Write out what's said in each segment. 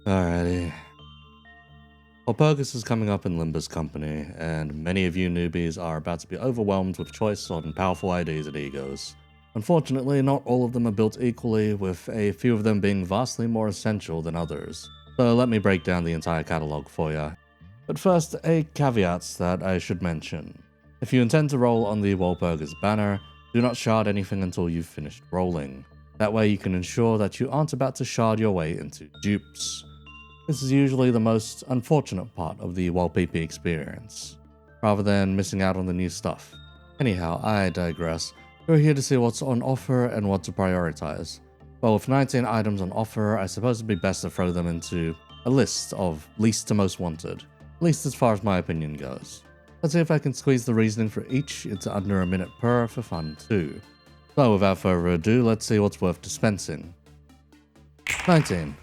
Alrighty. Walpurgis is coming up in Limbus company, and many of you newbies are about to be overwhelmed with choice on powerful IDs and egos. Unfortunately, not all of them are built equally, with a few of them being vastly more essential than others. So let me break down the entire catalog for you. But first, a caveat that I should mention. If you intend to roll on the Walpurgis banner, do not shard anything until you've finished rolling. That way you can ensure that you aren't about to shard your way into dupes. This is usually the most unfortunate part of the Walpipi experience, rather than missing out on the new stuff. Anyhow, I digress. We're here to see what's on offer and what to prioritize. Well, with 19 items on offer, I suppose it'd be best to throw them into a list of least to most wanted, at least as far as my opinion goes. Let's see if I can squeeze the reasoning for each into under a minute per for fun too. So without further ado, let's see what's worth dispensing. 19.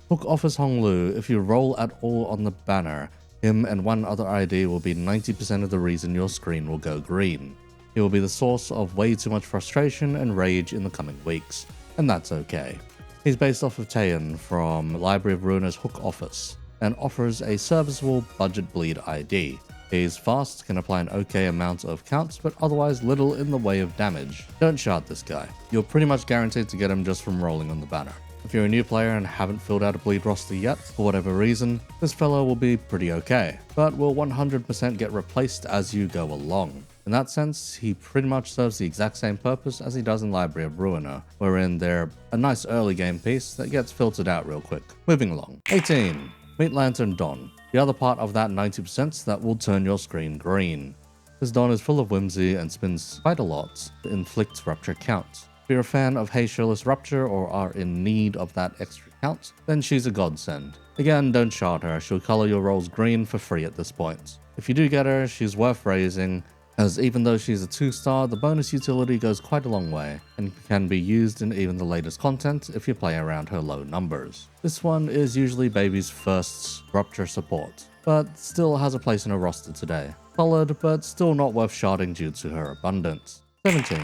Hook offers Honglu. If you roll at all on the banner, him and one other ID will be 90% of the reason your screen will go green. He will be the source of way too much frustration and rage in the coming weeks, and that's okay. He's based off of Taeyeon from Library of Ruina's Hook Office, and offers a serviceable budget bleed ID. He's fast, can apply an okay amount of counts, but otherwise little in the way of damage. Don't shard this guy. You're pretty much guaranteed to get him just from rolling on the banner. If you're a new player and haven't filled out a bleed roster yet, for whatever reason, this fellow will be pretty okay, but will 100% get replaced as you go along. In that sense, he pretty much serves the exact same purpose as he does in Library of Ruina, wherein they're a nice early game piece that gets filtered out real quick. Moving along. 18. Meet Lantern Don, the other part of that 90% that will turn your screen green. This Don is full of whimsy and spins quite a lot to inflict rupture count. If you're a fan of Haitialist Rupture or are in need of that extra count, then she's a godsend. Again, don't shard her, she'll color your rolls green for free at this point. If you do get her, she's worth raising, as even though she's a 2-star, the bonus utility goes quite a long way, and can be used in even the latest content if you play around her low numbers. This one is usually Baby's first Rupture support, but still has a place in her roster today. Solid, but still not worth sharding due to her abundance. 17.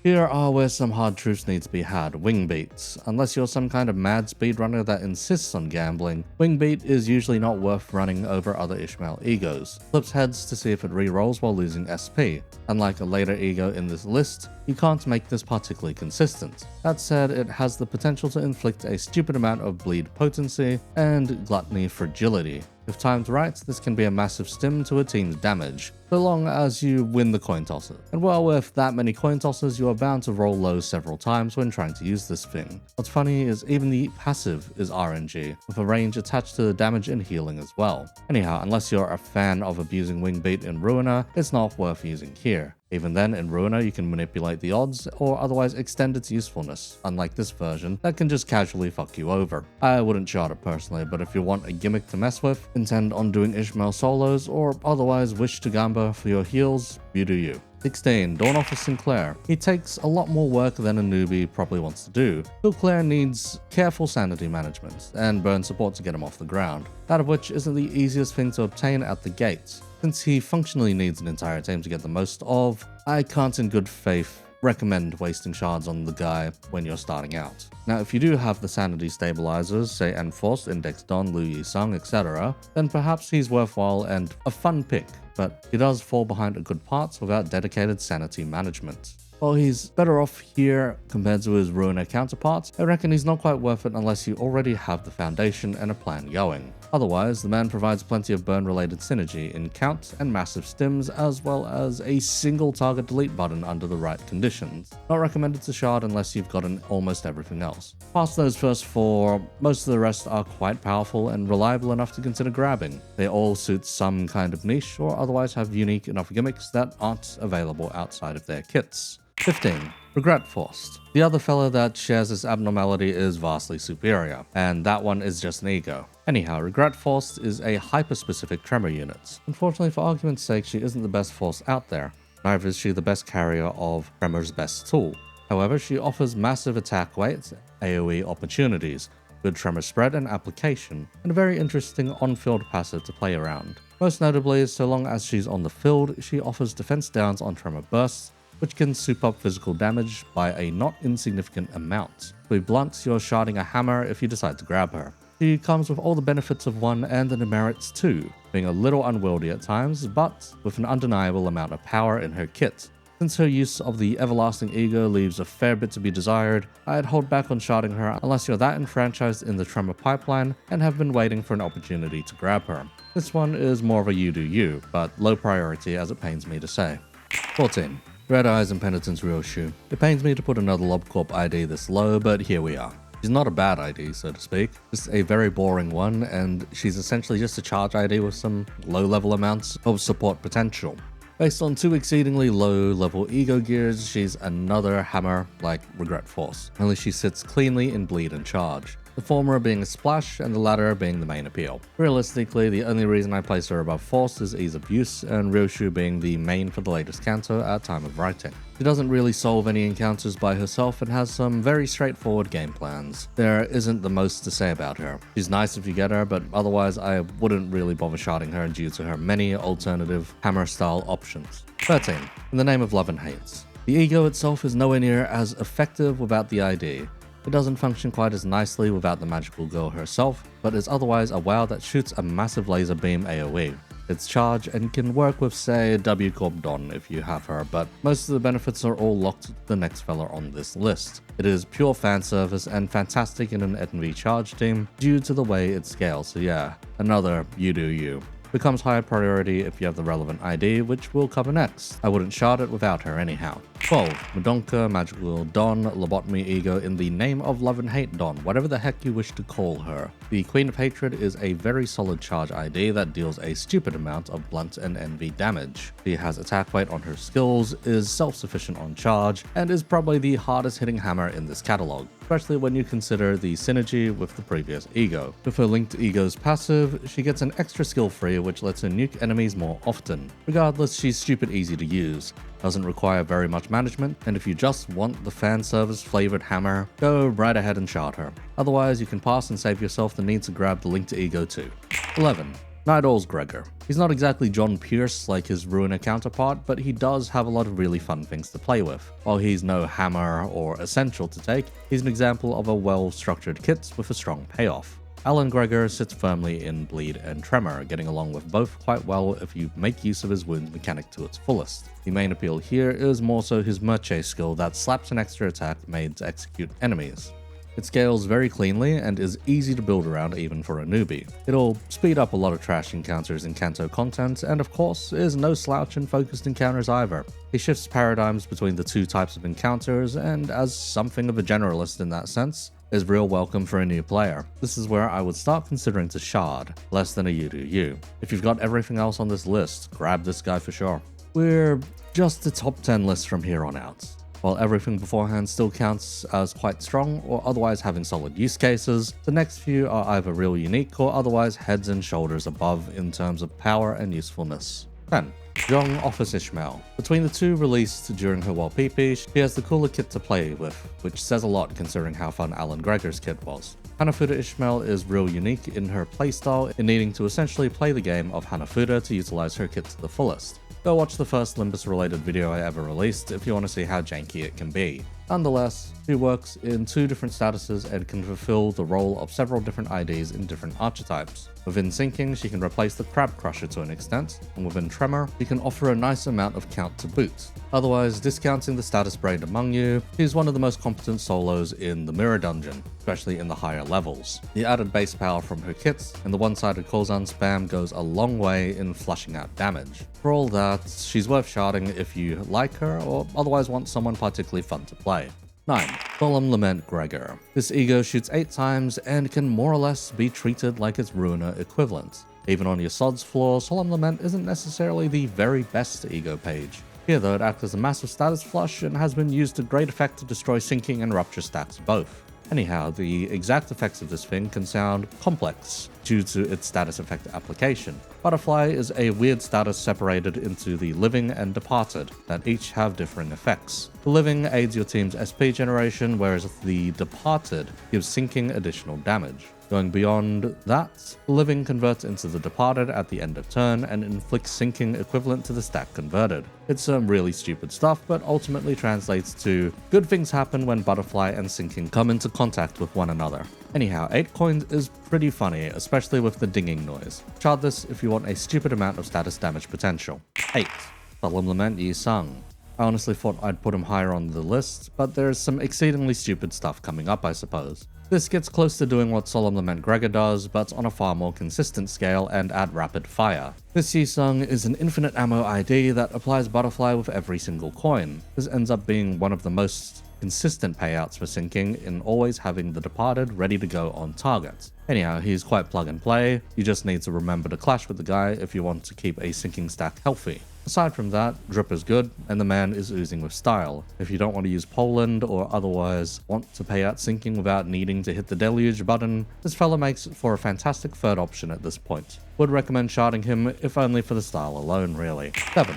Here are where some hard truths need to be had. Wing beats. Unless you're some kind of mad speedrunner that insists on gambling, wing beat is usually not worth running over other Ishmael egos. Flips heads to see if it re-rolls while losing SP. Unlike a later ego in this list, you can't make this particularly consistent. That said, it has the potential to inflict a stupid amount of bleed potency and gluttony fragility. If timed right, this can be a massive stim to a team's damage, so long as you win the coin tosses. And well, with that many coin tosses, you are bound to roll low several times when trying to use this thing. What's funny is even the passive is RNG, with a range attached to the damage and healing as well. Anyhow, unless you're a fan of abusing wing beat in Ruina, it's not worth using here. Even then, in Ruina, you can manipulate the odds or otherwise extend its usefulness, unlike this version that can just casually fuck you over. I wouldn't shard it personally, but if you want a gimmick to mess with, intend on doing Ishmael solos, or otherwise wish to gamba for your heals, you do you. 16. Dawn Officer Sinclair. He takes a lot more work than a newbie probably wants to do. Sinclair needs careful sanity management and burn support to get him off the ground, that of which isn't the easiest thing to obtain at the gate. Since he functionally needs an entire team to get the most of, I can't in good faith recommend wasting shards on the guy when you're starting out. Now, if you do have the sanity stabilizers, say Enforced, Index Don, Lu Yi-sung, etc., then perhaps he's worthwhile and a fun pick, but he does fall behind a good part without dedicated sanity management. While he's better off here compared to his Ruina counterparts, I reckon he's not quite worth it unless you already have the foundation and a plan going. Otherwise, the man provides plenty of burn-related synergy in count and massive stims, as well as a single target delete button under the right conditions. Not recommended to shard unless you've gotten almost everything else. Past those first 4, most of the rest are quite powerful and reliable enough to consider grabbing. They all suit some kind of niche or otherwise have unique enough gimmicks that aren't available outside of their kits. 15. Regret Forced. The other fella that shares this abnormality is vastly superior, and that one is just an ego. Anyhow, Regret Forced is a hyper-specific Tremor unit. Unfortunately, for argument's sake, she isn't the best force out there. Neither is she the best carrier of Tremor's best tool. However, she offers massive attack weight, AoE opportunities, good Tremor spread and application, and a very interesting on-field passive to play around. Most notably, so long as she's on the field, she offers defense downs on Tremor bursts, which can soup up physical damage by a not insignificant amount. To be blunt, you're sharding a hammer if you decide to grab her. She comes with all the benefits of one and the demerits too, being a little unwieldy at times, but with an undeniable amount of power in her kit. Since her use of the Everlasting Ego leaves a fair bit to be desired, I'd hold back on sharding her unless you're that enfranchised in the Tremor pipeline and have been waiting for an opportunity to grab her. This one is more of a you do you, but low priority as it pains me to say. 14. Red Eyes and Penitence Ryoshu. It pains me to put another LobCorp ID this low, but here we are. She's not a bad ID, so to speak, just a very boring one, and she's essentially just a charge ID with some low-level amounts of support potential. Based on 2 exceedingly low-level ego gears, she's another hammer like Regret Force, only she sits cleanly in bleed and charge. The former being a splash and the latter being the main appeal. Realistically, the only reason I place her above Force is ease of use, and Ryoshu being the main for the latest canto at time of writing. She doesn't really solve any encounters by herself and has some very straightforward game plans. There isn't the most to say about her. She's nice if you get her, but otherwise I wouldn't really bother sharding her due to her many alternative hammer-style options. 13. In the Name of Love and Hate. The ego itself is nowhere near as effective without the ID. It doesn't function quite as nicely without the magical girl herself, but is otherwise a WoW that shoots a massive laser beam AoE. It's charge and can work with, say, W Corp Don if you have her, but most of the benefits are all locked to the next fella on this list. It is pure fan service and fantastic in an NV charge team due to the way it scales, so yeah, another you do you. Becomes higher priority if you have the relevant ID, which we'll cover next. I wouldn't shard it without her anyhow. 12. Madonka, Magical Dawn, Lobotomy Ego in the Name of Love and Hate Dawn, whatever the heck you wish to call her. The Queen of Hatred is a very solid charge ID that deals a stupid amount of blunt and NV damage. She has attack weight on her skills, is self-sufficient on charge, and is probably the hardest hitting hammer in this catalog, especially when you consider the synergy with the previous ego. With her linked ego's passive, she gets an extra skill free which lets her nuke enemies more often. Regardless, she's stupid easy to use, doesn't require very much management, and if you just want the fan service flavored hammer, go right ahead and shard her. Otherwise, you can pass and save yourself the need to grab the linked ego too. 11. Night Owl's Gregor. He's not exactly John Pierce like his Ruiner counterpart, but he does have a lot of really fun things to play with. While he's no hammer or essential to take, he's an example of a well-structured kit with a strong payoff. Alan Gregor sits firmly in Bleed and Tremor, getting along with both quite well if you make use of his wound mechanic to its fullest. The main appeal here is more so his Merche skill that slaps an extra attack made to execute enemies. It scales very cleanly and is easy to build around even for a newbie. It'll speed up a lot of trash encounters in Kanto content, and of course is no slouch in focused encounters either. He shifts paradigms between the 2 types of encounters, and as something of a generalist in that sense, is real welcome for a new player. This is where I would start considering to shard, less than a you do you. If you've got everything else on this list, grab this guy for sure. We're just a top 10 list from here on out. While everything beforehand still counts as quite strong or otherwise having solid use cases, the next few are either real unique or otherwise heads and shoulders above in terms of power and usefulness. 10. Young Office Ishmael. Between the 2 released during her Walpipi, she has the cooler kit to play with, which says a lot considering how fun Alan Gregor's kit was. Hanafuda Ishmael is real unique in her playstyle in needing to essentially play the game of Hanafuda to utilize her kit to the fullest. Go watch the first Limbus related video I ever released if you want to see how janky it can be. Nonetheless, she works in 2 different statuses and can fulfill the role of several different IDs in different archetypes. Within Sinking, she can replace the Crab Crusher to an extent, and within Tremor, she can offer a nice amount of count to boot. Otherwise, discounting the status braid among you, she's one of the most competent solos in the Mirror Dungeon, especially in the higher levels. The added base power from her kits and the one-sided Kozan spam goes a long way in flushing out damage. For all that, she's worth sharding if you like her or otherwise want someone particularly fun to play. 9. Solemn Lament Gregor. This ego shoots 8 times and can more or less be treated like its Ruiner equivalent. Even on your Sod's floor, Solemn Lament isn't necessarily the very best ego page. Here though, it acts as a massive status flush and has been used to great effect to destroy Sinking and Rupture stacks both. Anyhow, the exact effects of this thing can sound complex due to its status effect application. Butterfly is a weird status separated into the Living and Departed that each have differing effects. The Living aids your team's SP generation, whereas the Departed gives Sinking additional damage. Going beyond that, living converts into the departed at the end of turn and inflicts sinking equivalent to the stack converted. It's some really stupid stuff, but ultimately translates to good things happen when butterfly and sinking come into contact with one another. Anyhow, 8 coins is pretty funny, especially with the dinging noise. Chart this if you want a stupid amount of status damage potential. 8. Solemn Lament Yi Sung. I honestly thought I'd put him higher on the list, but there's some exceedingly stupid stuff coming up, I suppose. This gets close to doing what Solemn Lament Gregor does, but on a far more consistent scale and at rapid fire. This Yi Sung is an infinite ammo ID that applies butterfly with every single coin. This ends up being one of the most consistent payouts for sinking in always having the departed ready to go on target. Anyhow, he's quite plug and play, you just need to remember to clash with the guy if you want to keep a sinking stack healthy. Aside from that, drip is good, and the man is oozing with style. If you don't want to use Poland or otherwise want to pay out sinking without needing to hit the deluge button, this fella makes for a fantastic third option at this point. Would recommend sharding him, if only for the style alone really. 7.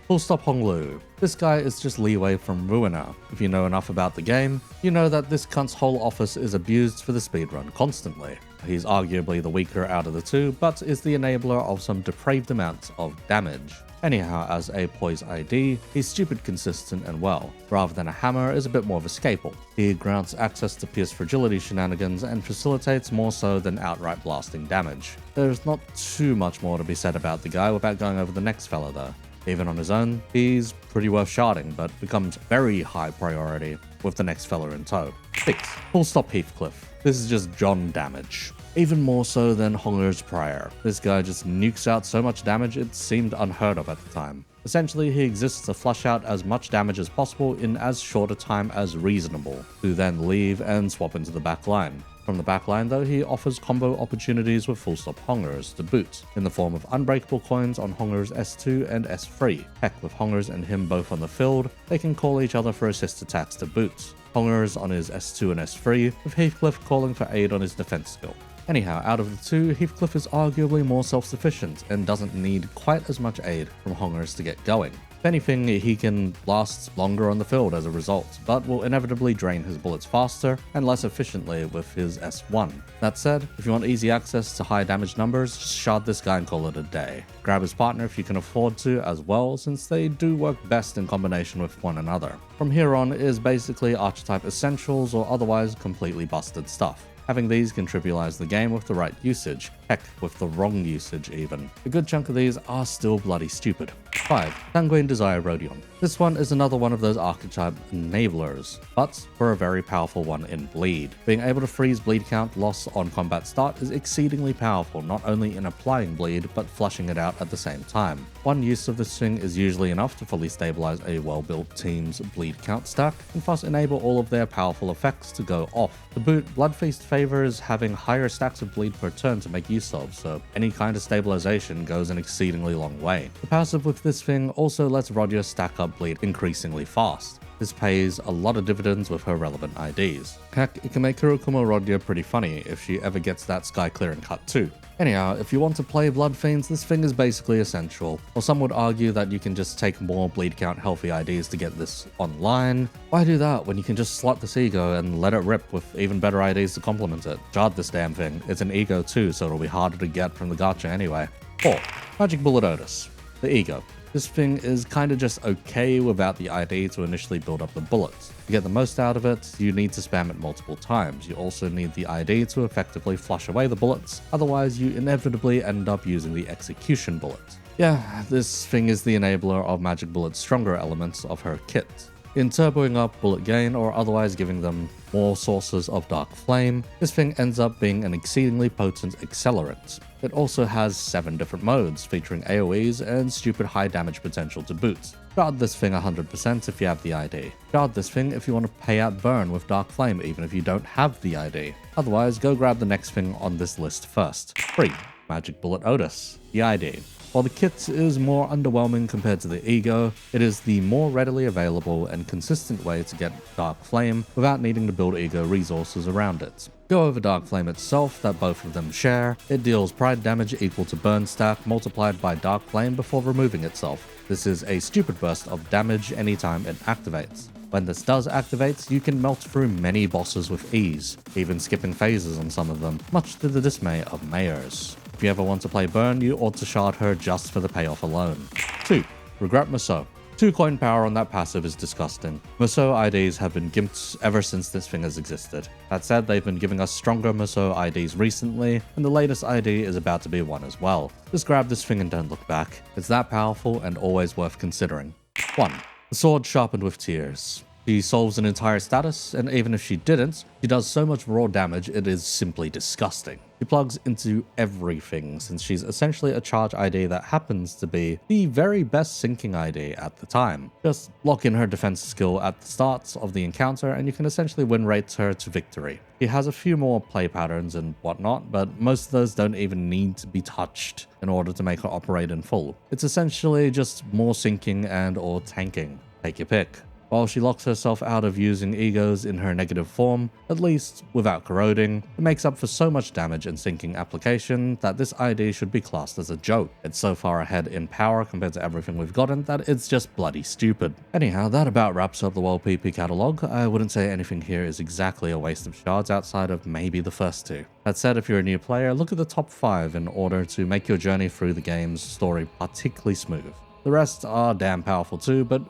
Full Stop Honglu. This guy is just leeway from Ruiner. If you know enough about the game, you know that this cunt's whole office is abused for the speedrun constantly. He's arguably the weaker out of the two, but is the enabler of some depraved amounts of damage. Anyhow, as a Poise ID, he's stupid consistent and well. Rather than a hammer, is a bit more of a scalpel. He grants access to pierce fragility shenanigans and facilitates more so than outright blasting damage. There's not too much more to be said about the guy without going over the next fella though. Even on his own, he's pretty worth sharding, but becomes very high priority with the next fella in tow. 6. Full Stop Heathcliff. This is just John damage. Even more so than Honger's prior. This guy just nukes out so much damage it seemed unheard of at the time. Essentially, he exists to flush out as much damage as possible in as short a time as reasonable, to then leave and swap into the back line. From the back line though, he offers combo opportunities with Full Stop Hongers to boot, in the form of unbreakable coins on Honger's S2 and S3. Heck, with Hongers and him both on the field, they can call each other for assist attacks to boot. Hongers on his S2 and S3, with Heathcliff calling for aid on his defense skill. Anyhow, out of the two, Heathcliff is arguably more self-sufficient and doesn't need quite as much aid from Hongers to get going. If anything, he can last longer on the field as a result, but will inevitably drain his bullets faster and less efficiently with his S1. That said, if you want easy access to high damage numbers, just shard this guy and call it a day. Grab his partner if you can afford to as well, since they do work best in combination with one another. From here on is basically Archetype essentials or otherwise completely busted stuff. Having these can trivialize the game with the right usage, heck, with the wrong usage even. A good chunk of these are still bloody stupid. 5. Sanguine Desire Rodion. This one is another one of those archetype enablers, but for a very powerful one in Bleed. Being able to freeze bleed count loss on combat start is exceedingly powerful, not only in applying bleed, but flushing it out at the same time. One use of this thing is usually enough to fully stabilize a well-built team's bleed count stack, and thus enable all of their powerful effects to go off. To boot, Bloodfeast favors having higher stacks of bleed per turn to make use of, so any kind of stabilization goes an exceedingly long way. The passive with this thing also lets Rodia stack up bleed increasingly fast. This pays a lot of dividends with her relevant IDs. Heck, it can make Kurokuma Rodia pretty funny if she ever gets that sky clearing cut too. Anyhow, if you want to play Blood Fiends, this thing is basically essential. Or some would argue that you can just take more bleed count healthy IDs to get this online. Why do that when you can just slot this ego and let it rip with even better IDs to complement it? Shard this damn thing. It's an ego too, so it'll be harder to get from the gacha anyway. 4. Magic Bullet Otis. The ego. This thing is kinda just okay without the ID to initially build up the bullets. To get the most out of it, you need to spam it multiple times. You also need the ID to effectively flush away the bullets, otherwise you inevitably end up using the execution bullet. Yeah, this thing is the enabler of Magic Bullet's stronger elements of her kit. In turboing up bullet gain or otherwise giving them more sources of dark flame, this thing ends up being an exceedingly potent accelerant. It also has 7 different modes featuring AoEs and stupid high damage potential to boot. Shard this thing 100% if you have the ID. Shard this thing if you want to pay out burn with dark flame even if you don't have the ID. Otherwise, go grab the next thing on this list first. 3. Magic Bullet Otis. The ID. While the kit is more underwhelming compared to the Ego, it is the more readily available and consistent way to get Dark Flame without needing to build Ego resources around it. Go over Dark Flame itself that both of them share. It deals pride damage equal to burn stack multiplied by Dark Flame before removing itself. This is a stupid burst of damage anytime it activates. When this does activate, you can melt through many bosses with ease, even skipping phases on some of them, much to the dismay of Mayors. If you ever want to play Burn, you ought to shard her just for the payoff alone. 2. Regret Musou. 2 coin power on that passive is disgusting. Musou IDs have been gimped ever since this thing has existed. That said, they've been giving us stronger Musou IDs recently, and the latest ID is about to be one as well. Just grab this thing and don't look back. It's that powerful and always worth considering. 1. The sword sharpened with tears. She solves an entire status, and even if she didn't, she does so much raw damage it is simply disgusting. She plugs into everything, since she's essentially a charge ID that happens to be the very best sinking ID at the time. Just lock in her defense skill at the start of the encounter and you can essentially win rate her to victory. She has a few more play patterns and whatnot, but most of those don't even need to be touched in order to make her operate in full. It's essentially just more sinking and or tanking. Take your pick. While she locks herself out of using egos in her negative form, at least without corroding, it makes up for so much damage and sinking application that this ID should be classed as a joke. It's so far ahead in power compared to everything we've gotten that it's just bloody stupid. Anyhow, that about wraps up the Walpipi catalog. I wouldn't say anything here is exactly a waste of shards outside of maybe the first 2. That said, if you're a new player, look at the top 5 in order to make your journey through the game's story particularly smooth. The rest are damn powerful too, but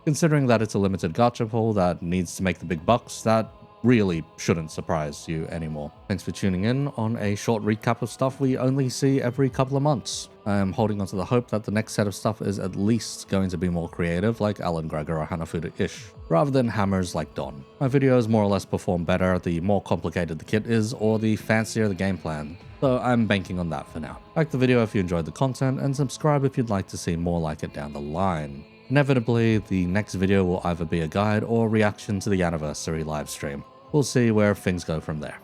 considering that it's a limited gacha pool that needs to make the big bucks, that really shouldn't surprise you anymore. Thanks for tuning in on a short recap of stuff we only see every couple of months. I am holding onto the hope that the next set of stuff is at least going to be more creative like Alan Gregor or Hanafuda-ish, rather than hammers like Don. My videos more or less perform better the more complicated the kit is or the fancier the game plan, so I'm banking on that for now. Like the video if you enjoyed the content and subscribe if you'd like to see more like it down the line. Inevitably, the next video will either be a guide or reaction to the anniversary livestream. We'll see where things go from there.